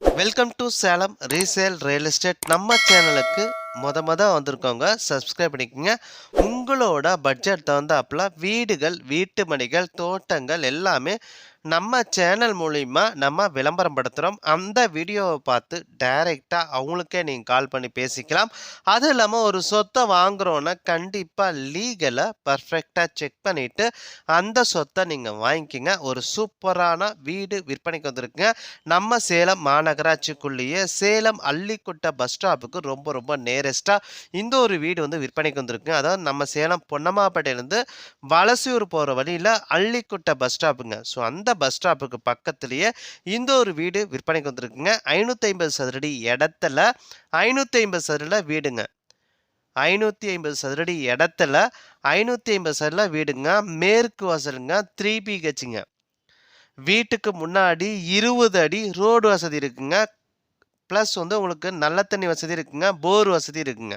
Welcome to Salem resale real estate. நம்ம சேனலுக்கு மொத வந்திருக்கவங்க சப்ஸ்கிரைப் பண்ணிக்கோங்க. உங்களோட பட்ஜெட் தகுந்தாப்புல வீடுகள், வீட்டு மனைகள், தோட்டங்கள் எல்லாமே நம்ம சேனல் மூலிமா நம்ம விளம்பரம் படுத்துகிறோம். அந்த வீடியோவை பார்த்து டைரெக்டாக அவங்களுக்கே நீங்கள் கால் பண்ணி பேசிக்கலாம். அதுவும் இல்லாமல் ஒரு சொத்தை வாங்குகிறோன்னா கண்டிப்பாக லீகலை பர்ஃபெக்டாக செக் பண்ணிவிட்டு அந்த சொத்தை நீங்கள் வாங்கிக்கிங்க. ஒரு சூப்பரான வீடு விற்பனைக்கு வந்திருக்குங்க. நம்ம சேலம் மாநகராட்சிக்குள்ளேயே சேலம் அள்ளிக்குட்டை பஸ் ஸ்டாப்புக்கு ரொம்ப நேரஸ்ட்டாக இந்த ஒரு வீடு வந்து விற்பனைக்கு வந்திருக்குங்க. அதாவது நம்ம சேலம் பொன்னம்மாப்பேட்டையிலேருந்து வலசூர் போகிற வழியில் அள்ளிக்குட்டை பஸ் ஸ்டாப்புங்க. ஸோ அந்த பஸ் ஸ்டாப்புக்கு பக்கத்துலேயே இந்த ஒரு வீடு விற்பனைக்கு வந்திருக்குங்க. 550 சதுரடி இடத்துல 550 சதுரடியில் வீடுங்க. 550 சதுரடி இடத்துல 550 சதுரடியில் வீடுங்க. மேற்கு வாசலுங்க, 3 BHங்க. வீட்டுக்கு முன்னாடி 20 அடி ரோடு வசதி இருக்குங்க. ப்ளஸ் வந்து உங்களுக்கு நல்ல தண்ணி வசதி இருக்குங்க, போர் வசதி இருக்குங்க.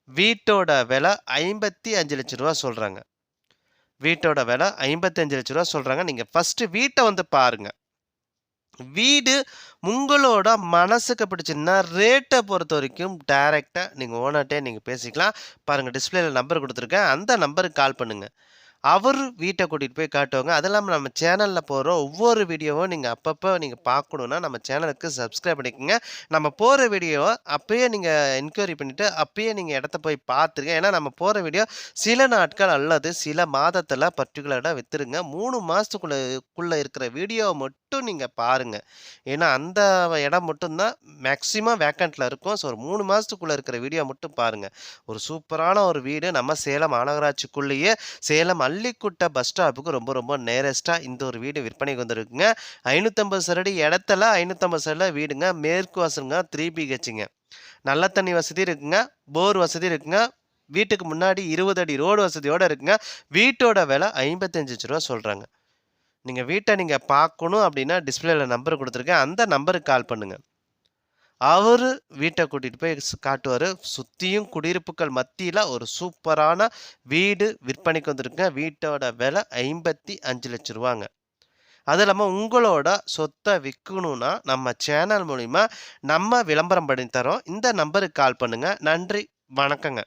வீட்டோட விலை 55 லட்ச ரூபா சொல்கிறாங்க. வீட்டோட விலை 55 லட்ச ரூபா சொல்கிறாங்க. நீங்கள் ஃபஸ்ட்டு வீட்டை வந்து பாருங்க. வீடு உங்களோட மனசுக்கு பிடிச்சிருந்தா ரேட்டை பொறுத்த வரைக்கும் டைரெக்டாக நீங்கள் ஓனர்கிட்டே நீங்கள் பேசிக்கலாம். பாருங்கள், டிஸ்பிளேல நம்பர் கொடுத்துருக்கேன். அந்த நம்பருக்கு கால் பண்ணுங்கள். அவர் வீட்டை கூட்டிகிட்டு போய் காட்டுவாங்க. அது இல்லாமல் நம்ம சேனலில் போகிற ஒவ்வொரு வீடியோவும் நீங்கள் அப்பப்போ நீங்கள் பார்க்கணுன்னா நம்ம சேனலுக்கு சப்ஸ்கிரைப் பண்ணிக்கோங்க. நம்ம போகிற வீடியோவை அப்பயே நீங்கள் என்கொயரி பண்ணிவிட்டு அப்பயே நீங்கள் இடத்த போய் பார்த்துருங்க. ஏன்னா நம்ம போகிற வீடியோ சில நாட்கள் அல்லது சில மாதத்தில் பர்டிகுலராக விற்றுருங்க. 3 மாதத்துக்குள்ளே இருக்கிற வீடியோவை மட்டும் நீங்கள் பாருங்கள். ஏன்னா அந்த இடம் மட்டும்தான் மேக்ஸிமம் வேக்கண்ட்டில் இருக்கும். ஸோ ஒரு 3 மாதத்துக்குள்ளே இருக்கிற வீடியோ மட்டும் பாருங்கள். ஒரு சூப்பரான ஒரு வீடு நம்ம சேலம் மாநகராட்சிக்குள்ளேயே சேலம் அள்ளிக்குட்டை பஸ் ஸ்டாப்புக்கு ரொம்ப நேரஸ்ட்டாக இந்த ஒரு வீடு விற்பனைக்கு வந்துருக்குங்க. 550 சதுரடி இடத்துல 550 சதுரடியில் வீடுங்க. மேற்கு வாசலுங்க, 3 BHங்க. நல்ல தண்ணி வசதி இருக்குங்க, போர் வசதி இருக்குங்க. வீட்டுக்கு முன்னாடி 20 அடி ரோடு வசதியோடு இருக்குங்க. வீட்டோட விலை 55 லட்ச ரூபா சொல்கிறாங்க. நீங்கள் வீட்டை நீங்கள் பார்க்கணும் அப்படின்னா டிஸ்பிளேல நம்பர் கொடுத்துருக்கேன். அந்த நம்பருக்கு கால் பண்ணுங்கள். அவரு வீட்டை கூட்டிகிட்டு போய் காட்டுவார். சுற்றியும் குடியிருப்புகள் மத்தியில் ஒரு சூப்பரான வீடு விற்பனைக்கு வந்திருக்குங்க. வீட்டோட விலை 55 லட்ச ரூபாங்க. அது இல்லாமல் உங்களோட சொத்தை விற்கணுன்னா நம்ம சேனல் மூலிமா நம்ம விளம்பரம் பண்ணி தரோம். இந்த நம்பருக்கு கால் பண்ணுங்கள். நன்றி, வணக்கங்க.